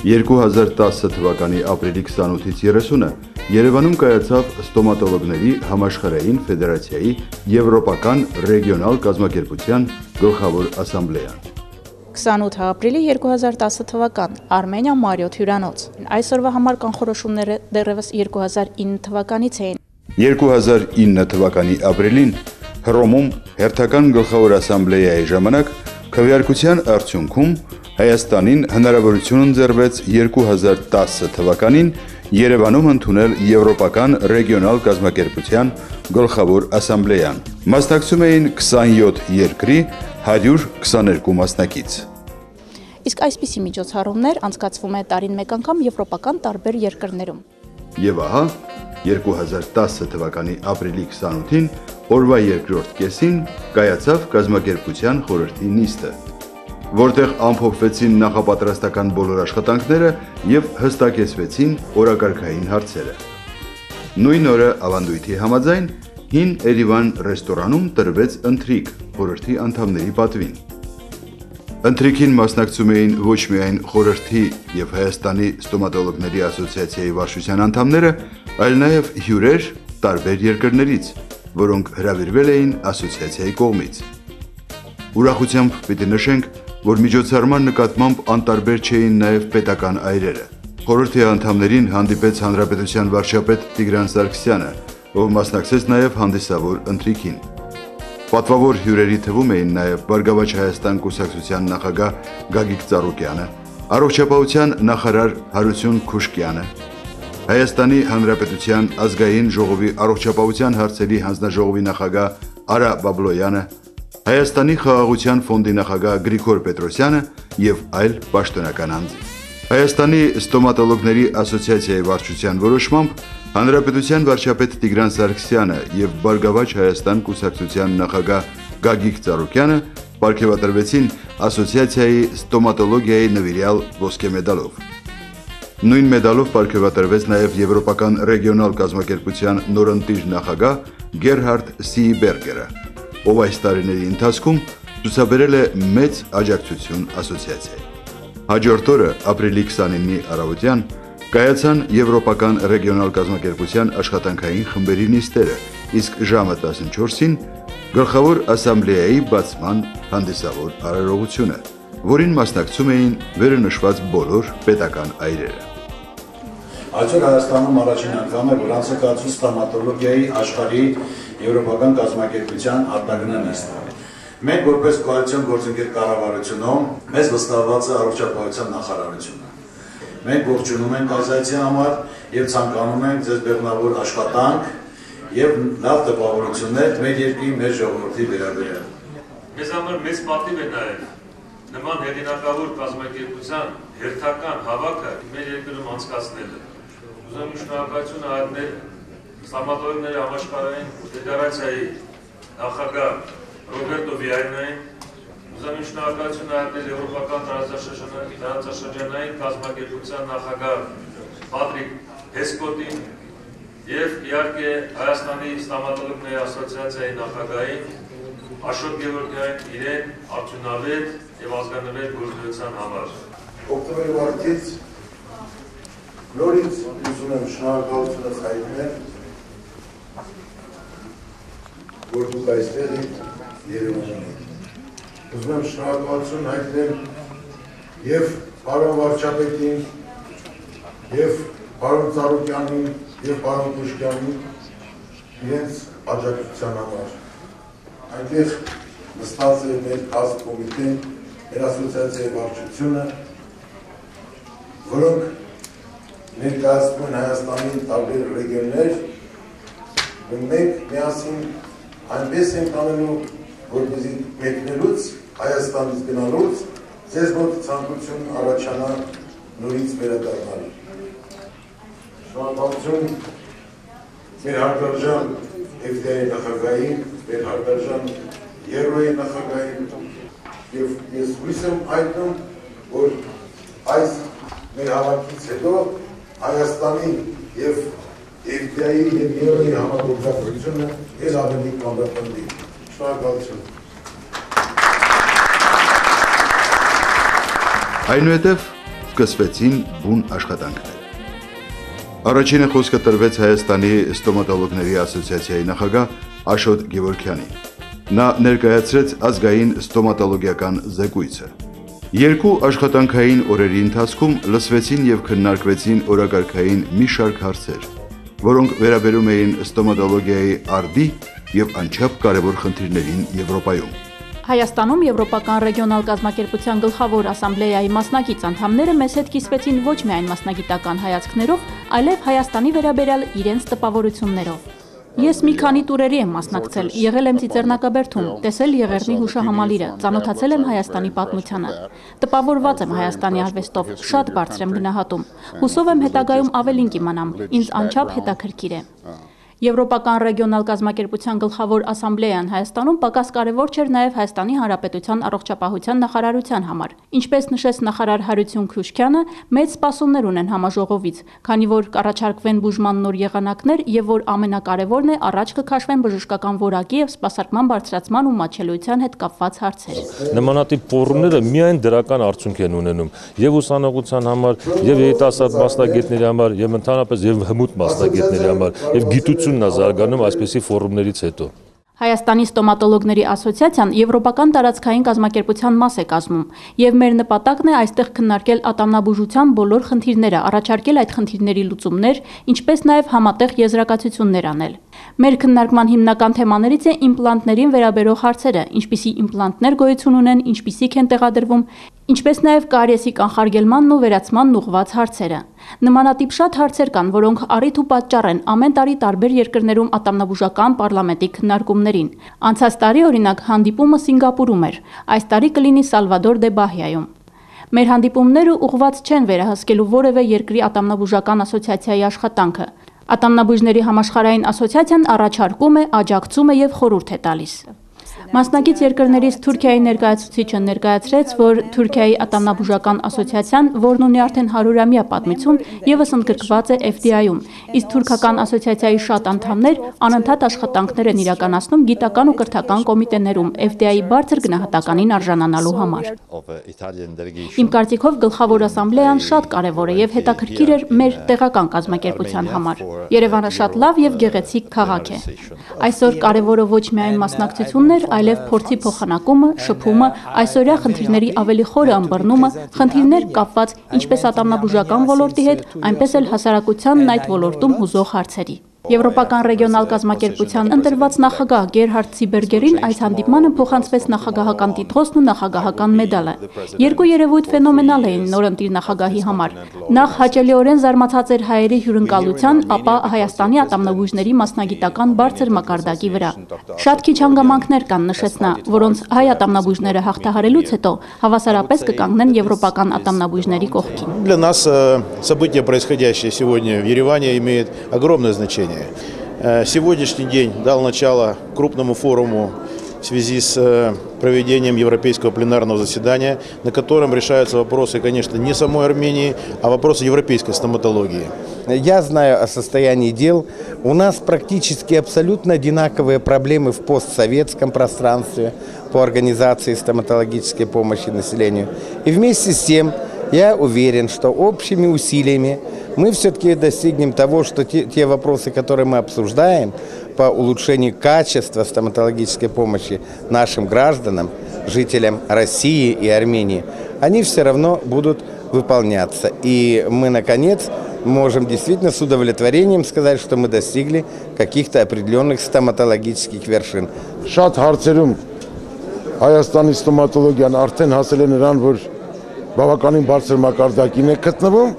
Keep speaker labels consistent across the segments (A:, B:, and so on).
A: 2010 թվականի ապրիլի 28-ից 30-ը Երևանում կայացավ ստոմատոլոգների համաշխարհային ֆեդերացիայի Եվրոպական ռեգիոնալ կազմակերպության գլխավոր ասամբլեան։
B: 28 ապրիլի 2010 թվական Արմենիա Մարիոթ հյուրանոց։ Այսօրվա համար կանխորոշումները դեռևս 2009 թվականից էին։
A: 2009 թվականի ապրիլին Հռոմում հերթական գլխավոր ասամբլեայի ժամանակ քվեարկության արդյունքում Հայաստանին հնարավորություն ընձեռվեց 2010 թվականին Երևանում ընդունել Եվրոպական ռեգիոնալ կազմակերպության գլխավոր ասամբլեան։ Մասնակցում էին 27 երկրի 122 մասնակից։
B: Իսկ այսպիսի միջոցառումներ անցկացվում է տարին մեկ անգամ եվրոպական տարբեր երկրներում։
A: Եվ ահա 2010 թվականի ապրիլի 28-ին օրվա երկրորդ կեսին կայացավ կազմակերպության խորհրդի նիստը, որտեղ ամփոփվեցին նախապատրաստական բոլոր աշխատանքները եւ հստակեցվեցին օրակարգային հարցերը։ Նույն օրը ավանդույթի համաձայն հին Երևան ռեստորանում տրվեց ընթրիք խորհրդի անդամների պատվին։ Ընթրիքին մասնակցում էին ոչ միայն խորհրդի եւ Հայաստանի ստոմատոլոգների ասոցիացիայի վարչության անդամները, այլ նաեւ հյուրեր տարբեր երկրներից, որոնք հրավիրվել էին ասոցիացիայի կողմից։ Ուրախությամբ պիտի նշենք, որ միջոցառման նկատմամբ անտարբեր չէին նաև պետական այրերը։ Խորհրդի անդամներին հանդիպեց Հանրապետության վարչապետ Տիգրան Սարգսյանը, ով մասնակցեց նաև հանդիսավոր ընթրիքին։ Պատվավոր հյուրերի թվում էին նաև Բարգավաճ Հայաստան կուսակցության նախագահ Գագիկ Ծառուկյանը, Առողջապահության նախարար Հարություն Քուշկյանը, Հայաստանի Հանրապետության ազգային ժողովի առողջապահության հարցերի հանձնաժողովի նախագահ Արա Բաբլոյանը, Հայաստանի խաղաղության ֆոնդի նախագահ Գրիգոր Պետրոսյանը եւ այլ պաշտոնական անձինք։ Հայաստանի ստոմատոլոգների ասոցիացիայի վարչության որոշմամբ Հանրապետության վարչապետ Տիգրան Սարգսյանը եւ Բարգավաճ Հայաստան կուսակցության նախագահ Գագիկ Ծառուկյանը պարգևատրվեցին ասոցիացիայի ստոմատոլոգիայի նվիրյալ ոսկե մեդալով։ Նույն մեդալով պարգևատրվեց նաև Եվրոպական ռեգիոնալ կազմակերպության նորընտիր նախագահ Գերհարդ Սիիբերգերը, ով այս տարիների ընթացքում ցուցաբերել է մեծ աջակցություն ասոցիացիայի։ Հաջորդ օրը ապրիլի 29-ի առավոտյան կայացան Եվրոպական ռեգիոնալ կազմակերպության աշխատանքային խմբերի նիստերը, իսկ ժամը 14-ին գլխավոր ասամբլեայի բացման հանդիսավոր արարողությունը, որին մասնակցում էին վերնշված բոլոր պետական այրերը։
C: Այսօր Հայաստանում առաջին անգամ է, որ անցկացվում ստոմատոլոգիայի աշխարհի Եվրոպական կազմակերպության արտագնա նիստը։ Մենք որպես կոալիցիոն գործընկեր կառավարությունում մեզ վստահված է առողջապահության նախարարությունը։ Մենք ողջունում ենք ազգային համար եւ ցանկանում ենք ձեզ բեղմնավոր աշխատանք եւ լավ տպավորություններ մեր երկրի, մեր ժողովրդի վերաբերյալ։
D: Մեզ համար մեծ պատիվ է նաեւ նման հեղինակավոր կազմակերպության հերթական հավաքը մեր երկրում անցկացնելը։ Ուզում եմ շնորհակալություն հայտնել ստոմատոլոգների համաշխարհային ֆեդերացիայի նախագահ Ռոբերտո Վիայնային, ուզում եմ շնորհակալություն հայտնել Եվրոպական տարածաշրջանային կազմակերպության նախագահ Պատրիկ Հեսկոտին եւ իհարկե Հայաստանի ստոմատոլոգների ասոցիացիայի նախագահին Աշոտ Գևորգյանին իրեն արդյունավետ եւ ազգանվեր գործունեության համար։
C: Օկտոբերի վարտից նորից ուզում եմ շնորհակալություն հայտնել, որ դուք այստեղ եք Երևանում։ Ուզում եմ շնորհակալություն հայտնել եւ պարոն վարչապետին, եւ պարոն Ծառուկյանին, եւ պարոն Քուշկյանին իրենց աջակցության համար։ Այնտեղ նստած է մեր ազգ կոմիտեն, մեր ասոցիացիայի վարչությունը, որոնք ներկայացնում են Հայաստանի տարբեր ռեգիոններ, ու մենք միասին այնպես ենք անելու, որպեսզի մեկնելուց, Հայաստանից գնալուց, ձեզ մոտ ցանկություն առաջանա նորից վերադառնալ։ Շնորհակալություն մեր հարգարժան FDA նախագահին, մեր հարգարժան Եվրոյի նախագահին, եւ ես հույս եմ հայտնում, որ այս մեր հավաքից հետո Հայաստանի եւ FDA-ի եւ Եվրոյի համագործակցությունը ել ավելի կամրապնդի։ Շնորհակալություն։
A: Այնուհետև սկսվեցին բուն աշխատանքներ։ Առաջինը խոսքը տրվեց Հայաստանի ստոմատոլոգների ասոցիացիայի նախագահ Աշոտ Գևորգյանին։ Նա ներկայացրեց ազգային ստոմատոլոգիական զեկույցը։ Երկու աշխատանքային օրերի ընթացքում լսվեցին եւ քննարկվեցին օրակարգային մի շարք հարցեր, որոնք վերաբերում էին ստոմատոլոգիայի արդի եւ անչափ կարևոր խնդիրներին Եվրոպայում։
B: Հայաստանում Եվրոպական ռեգիոնալ կազմակերպության գլխավոր ասամբլեայի մասնակից անդամները մեզ հետ կիսվեցին ոչ միայն մասնագիտական հայացքներով, այլև Հայաստանի վերաբերյալ իրենց տպավորություններով։ Ես մի քանի տուրերի եմ մասնակցել, եղել եմ Ծիծեռնակաբերդում, տեսել Եղեռնի հուշահամալիրը, ծանոթացել եմ Հայաստանի պատմությանը։ Տպավորված եմ Հայաստանի արվեստով, շատ բարձր եմ գնահատում։ Հուսով եմ հետագայում ավելին կիմանամ, ինձ անչափ հետաքրքիր է։ Եվրոպական ռեգիոնալ կազմակերպության գլխավոր ասամբլեան Հայաստանում պակաս կարևոր չէր նաև Հայաստանի Հանրապետության առողջապահության նախարարության համար։ Ինչպես նշեց նախարար Հարություն Քրուշքյանը, մեծ սպասումներ ունեն համաժողովից, քանի որ կառաջարկվեն բուժման նոր եղանակներ եւ որ ամենակարևորն է առաջ կքաշվեն բժշկական որակի եւ սպասարկման բարձրացման ու մատչելիության հետ կապված հարցեր։
E: Նմանատիպ ֆորումները միայն դրական արդյունք են ունենում եւ ուսանողության համար, եւ երիտասարդ մասնագետների համար, եւ ընդհանրապես եւ հմուտ մասնագետների համար, եւ գիտություն զարգանում այսպիսի ֆորումներից հետո։
B: Հայաստանի ստոմատոլոգների ասոցիացիան եվրոպական տարածքային կազմակերպության մաս է կազմում, եւ մեր նպատակն է այստեղ քննարկել ատամնաբուժության բոլոր խնդիրները, առաջարկել այդ խնդիրների լուծումներ, ինչպես նաեւ համատեղ եզրակացություններ անել։ Մեր քննարկման հիմնական թեմաներից է իմպլանտներին վերաբերող հարցերը, ինչպիսի իմպլանտներ գոյություն ունեն, ինչպիսիք են տեղադրվում, ինչպես նաև կարիեսի կանխարգելմանն ու վերացմանն ուղղված հարցերը։ Նմանատիպ շատ հարցեր կան, որոնք առիթ ու պատճառ են ամեն տարի տարբեր երկրներում ատամնաբուժական պարլամենտի քննարկումներին։ Անցած տարի օրինակ հանդիպումը Սինգապուրում էր, այս տարի կլինի Սալվադոր դե Բահիայում։ Մեր հանդիպումները ուղղված չեն վերահսկելու որևէ երկրի ատամնաբուժական ասոցիացիայի աշխատանքը։ Ատամնաբույժների համաշխարհային ասոցիացիան առաջարկում է, աջակցում է եւ խորհուրդ է տալիս։ Մասնակից երկրներից Թուրքիայի ներկայացուցիչը ներկայացրեց, որ Թուրքիայի ատամնաբուժական ասոցիացիան, որն ունի արդեն 100-ամյա պատմություն, եւս ընդգրկված է FDI-ում, իսկ թուրքական ասոցիացիայի շատ անդամներ անընդհատ աշխատանքներ են իրականացնում գիտական ու կրթական կոմիտեներում FDI-ի բարձր գնահատականին արժանանալու համար։ Իմ կարծիքով գլխավոր ասամբլեան շատ կարևոր է եւ հետաքրքիր էր մեր տեղական կազմակերպության համար։ Երևանը շատ լավ եւ գեղեցիկ քաղաք է։ Այսօր կարևորը ոչ միայն մասնակցությունն էր, այլև փորձի փոխանակումը, շփումը, այսօրյա խնդիրների ավելի խորը ըմբռնումը, խնդիրներ կապված ինչպես ատամնաբուժական ոլորտի հետ, այնպես էլ հասարակությանն այդ ոլորտում հուզող հարցերի։ Եվրոպական ռեգիոնալ կազմակերպության ընտրված նախագահ Գերհարդ Ցիբերգերին այս հանդիպմանը փոխանցվեց նախագահական տիտղոսն ու նախագահական մեդալը։ Երկու երևույթ ֆենոմենալ էին նորընտիր նախագահի համար։ Նախ հաճելիորեն զարմացած էր հայերի հյուրընկալության, ապա Հայաստանի ատամնաբույժների մասնագիտական բարձր մակարդակի վրա։ Շատ քիչ հանգամանքներ կան, նշեց նա, որոնց հայ ատամնաբույժները հաղթահարելուց հետո հավասարապես կկանգնեն եվրոպական ատամնաբույժների կողքին։
F: Для нас события, происходящие сегодня в Ереване, имеют огромное значение. Сегодняшний день дал начало крупному форуму в связи с проведением европейского пленарного заседания, на котором решаются вопросы, конечно, не самой Армении, а вопросы европейской стоматологии.
G: Я знаю о состоянии дел. У нас практически абсолютно одинаковые проблемы в постсоветском пространстве по организации стоматологической помощи населению. И вместе с тем я уверен, что общими усилиями мы все-таки достигнем того, что те вопросы, которые мы обсуждаем по улучшению качества стоматологической помощи нашим гражданам, жителям России и Армении, они все равно будут выполняться. И мы, наконец, можем действительно с удовлетворением сказать, что мы достигли каких-то определенных стоматологических вершин.
H: Շատ հարցերում Հայաստանի ստոմատոլոգիան արդեն հասել է նրան, որ բավականին բարձր մակարդակին է գտնվում,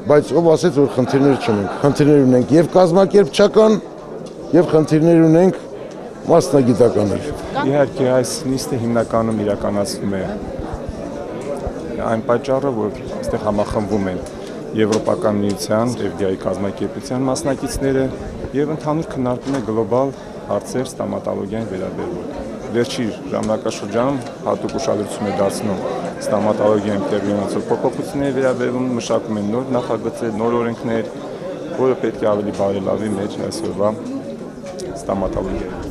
H: բայց ով ասեց, որ խնդիրներ չունենք։ Խնդիրներ ունենք եւ կազմակերպչական, եւ խնդիրներ ունենք մասնագիտականներ։
I: Իհարկե այս նիստը հիմնականում իրականացվում է այն պատճառը, որ այստեղ համախմբվում են Եվրոպական միության, FDI կազմակերպության մասնակիցները եւ ընդհանուր քննարկում է գլոբալ հարցեր ստոմատոլոգիային վերաբերող։ Վերջի ժամանակաշրջանում հատուկ ուշադրություն է դարձնում ստոմատոլոգիային տեղի ունեցող փոփոխությունների վերաբերում, մշակում են նոր նախագծեր, նոր օրենքներ, որը պետք է ավելի բարելավի մեր այսօրվա ստոմատոլոգիային։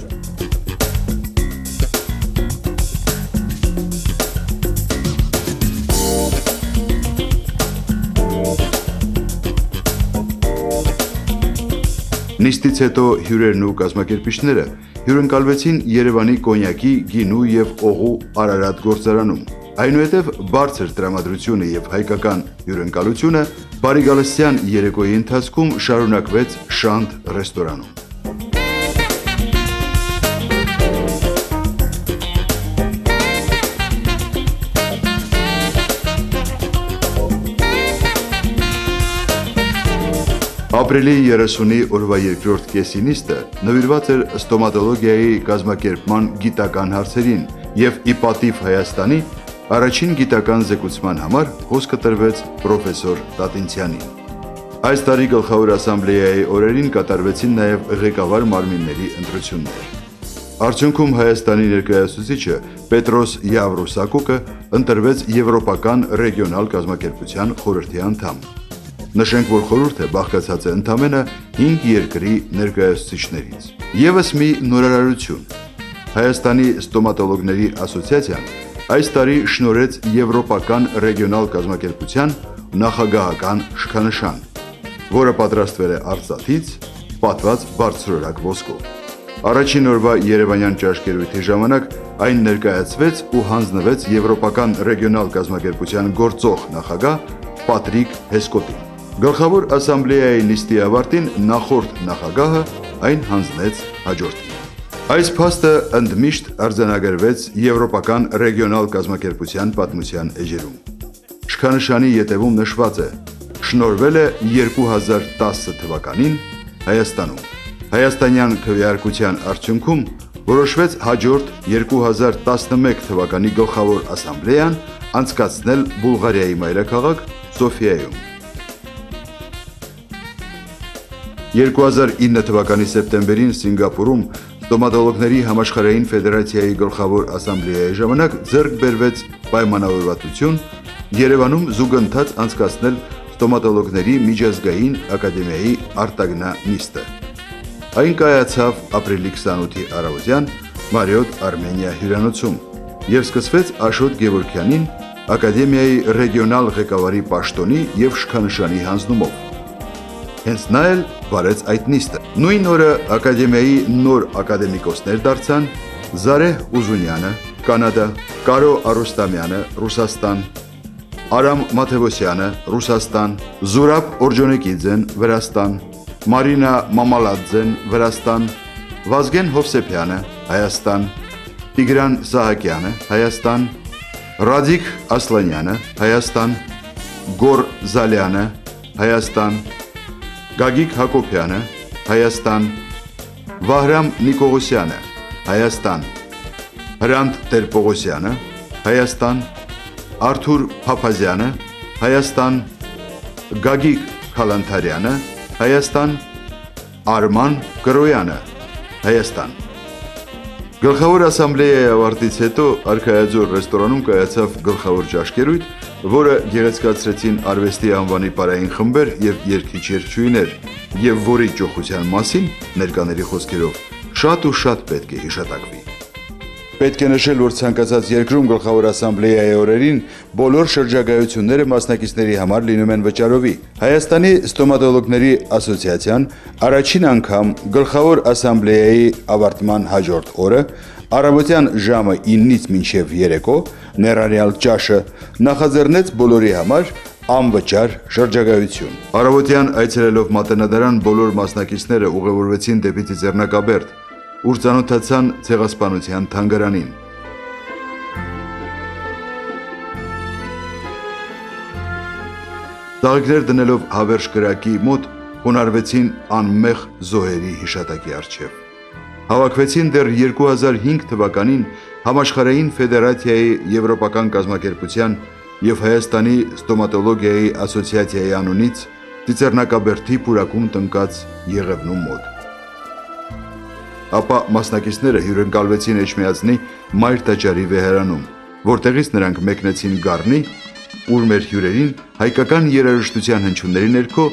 A: Նիստից հետո հյուրերն ու կազմակերպիչները հյուրընկալվեցին Երևանի կոնյակի, գինու եւ օղու Արարատ գործարանում։ Այնուհետև բարձր տրամադրությունը եւ հայկական հյուրընկալությունը բարիգալստյան երեկոյի ընթացքում շարունակվեց Շանթ ռեստորանում։ Ապրիլի 30-ի օրվա երկրորդ կեսի նիստը նվիրված էր ստոմատոլոգիայի կազմակերպման գիտական հարցերին եւ ի պատիվ Հայաստանի առաջին գիտական զեկուցման համար խոսքը տրվեց պրոֆեսոր Տատինցյանին։ Այս տարի գլխավոր ասամբլեայի օրերին կատարվեցին նաեւ ղեկավար մարմինների ընտրություններ։ Արդյունքում Հայաստանի ներկայացուցիչը Պետրոս Յավրոսակուկը ընտրվեց Եվրոպական ռեգիոնալ կազմակերպության խորհրդի անդամ։ Նշենք, որ խորհուրդը բաղկացած է ընդամենը 5 երկրի ներկայացուցիչներից։ Եվս մի նորարարություն։ Հայաստանի ստոմատոլոգների ասոցիացիան այս տարի շնորհեց Եվրոպական ռեգիոնալ կազմակերպության նախագահական շքանշան, որը պատրաստվել է արծաթից, պատված բարձրորակ ոսկով։ Առաջին օրվա Երևանյան ճաշկերույթի ժամանակ այն ներկայացվեց ու հանձնվեց Եվրոպական ռեգիոնալ կազմակերպության գործող նախագահ Պատրիկ Հեսկոտին։ Գլխավոր ասամբլեայի նիստի ավարտին նախորդ նախագահը այն հանձնեց հաջորդին։ Այս փաստը ընդմիշտ արձանագրվեց Եվրոպական ռեգիոնալ կազմակերպության պատմության էջերում։ Շքանշանի ետևում նշված է. շնորհվել է 2010 թվականին Հայաստանում։ Հայաստանյան քվեարկության արդյունքում որոշվեց հաջորդ 2011 թվականի գլխավոր ասամբլեան անցկացնել Բուլղարիայի մայրաքաղաք Սոֆիայում։ 2009 թվականի սեպտեմբերին Սինգապուրում ստոմատոլոգների համաշխարհային ֆեդերացիայի գլխավոր ասամբլեայի ժամանակ ձեռք բերվեց պայմանավորվածություն Երևանում զուգընթաց անցկացնել ստոմատոլոգների միջազգային ակադեմիայի արտագնա նիստը։ Այն կայացավ ապրիլի 28-ի առավոտյան Մարիոտ Արմենիա հյուրանոցում եւ սկսվեց Աշոտ Գևորգյանին ակադեմիայի ռեգիոնալ ղեկավարի պաշտոնի եւ շքանշանի հանձնումով։ Հենց նա էլ վարեց այդ նիստը։ Նույն օրը ակադեմիայի նոր ակադեմիկոսներ դարձան Զարեհ Ուզունյանը, Կանադա, Կարո Արոստամյանը, Ռուսաստան, Արամ Մաթևոսյանը, Ռուսաստան, Զուրաբ Օրջոնեկիձեն, Վրաստան, Մարինա Մամալադձեն, Վրաստան, Վազգեն Հովսեփյանը, Հայաստան, Տիգրան Սահակյանը, Հայաստան, Ռադիկ Ասլանյանը, Հայաստան, Գոր Զալյանը, Հայաստան, Գագիկ Հակոբյանը, Հայաստան, Վահրամ Նիկողոսյանը, Հայաստան, Հրանտ Տեր-Պողոսյանը, Հայաստան, Արթուր Փափազյանը, Հայաստան, Գագիկ Խալանթարյանը, Հայաստան, Արման Կրոյանը, Հայաստան։ Գլխավոր ասամբլեայի ավարտից հետո Արքայաձոր ռեստորանում կայացավ գլխավոր ճաշկերույթ, որը գեղեցկացրեցին արվեստի անվանի պարային խմբեր եւ երգիչ-երգչուհիներ, եւ որի ճոխության մասին ներկաների խոսքերով շատ ու շատ պետք է հիշատակվի։ Պետք է նշել, որ ցանկացած երկրում գլխավոր ասամբլեայի օրերին բոլոր շրջագայությունները մասնակիցների համար լինում են վճարովի։ Հայաստանի ստոմատոլոգների ասոցիացիան առաջին անգամ գլխավոր ասամբլեայի ավարտման հաջորդ օրը առավոտյան ժամը 9-ից մինչև երեկո ներառյալ ճաշը նախաձեռնեց բոլորի համար անվճար շրջագայություն։ Առավոտյան այցելելով Մատենադարան բոլոր մասնակիցները ուղևորվեցին դեպի Ծիծեռնակաբերդ, ուր ծանոթացան ցեղասպանության թանգարանին։ Ծաղիկներ դնելով հավերժ կրակի մոտ խոնարհվեցին անմեղ զոհերի հիշատակի առջև։ Հավաքվեցին դեռ 2005 թվականին Համաշխարհային ֆեդերացիայի Եվրոպական կազմակերպության եւ Հայաստանի ստոմատոլոգիայի ասոցիացիայի անունից Ծիծեռնակաբերդի պուրակում տնկած Եղևնու մոտ։ Ապա մասնակիցները հյուրընկալվեցին Էջմիածնի Մայր տաճարի վեհարանում, որտեղից նրանք մեկնեցին Գառնի, ուր մեր հյուրերին հայկական երաժշտության հնչյունների ներքո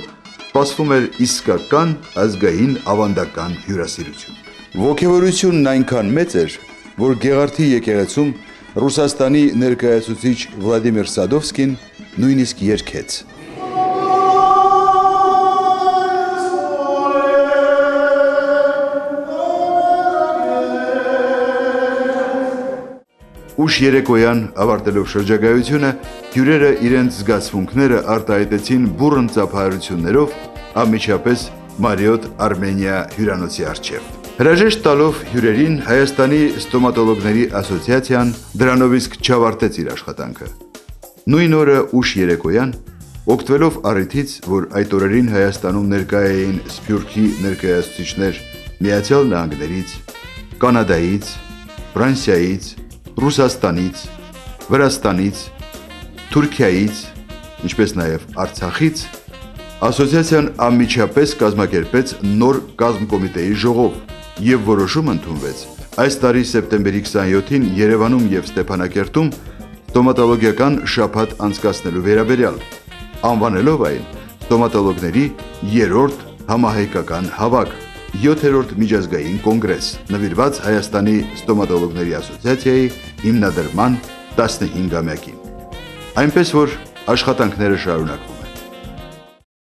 A: սպասվում էր իսկական ազգային ավանդական հյուրասիրություն։ Ոգևորությունն այնքան մեծ էր, որ Գեղարդի եկեղեցում Ռուսաստանի ներկայացուցիչ Վլադիմիր Սադովսկին նույնիսկ երգեց։ Ուշ երեկոյան ավարտելով շրջագայությունը հյուրերը իրենց զգացմունքները արտահայտեցին բուռն ծափահարություններով անմիջապես Marriott Armenia հյուրանոցի առջև։ Հրաժեշտ տալով հյուրերին Հայաստանի ստոմատոլոգների ասոցիացիան դրանով իսկ չավարտեց իր աշխատանքը։ Նույն օրը ուշ երեկոյան, օգտվելով առիթից, որ այդ օրերին Հայաստանում ներկա էին Սփյուռքի ներկայացուցիչներ Միացյալ Նահանգներից, Կանադայից, Ֆրանսիայից, Ռուսաստանից, Վրաստանից, Թուրքիայից, ինչպես նաև Արցախից, ասոցիացիան անմիջապես կազմակերպեց նոր կազմկոմիտեի ժողով եւ որոշում ընդունվեց այս տարի սեպտեմբերի 27-ին Երևանում եւ Ստեփանակերտում ստոմատոլոգիական շաբաթ անցկացնելու վերաբերյալ, անվանելով այն ստոմատոլոգների 3-րդ համահայկական հավաք, 7-րդ միջազգային կոնգրես, նվիրված Հայաստանի ստոմատոլոգների ասոցիացիայի հիմնադրման 15-ամյակին։ Այնպես որ աշխատանքները շարունակվում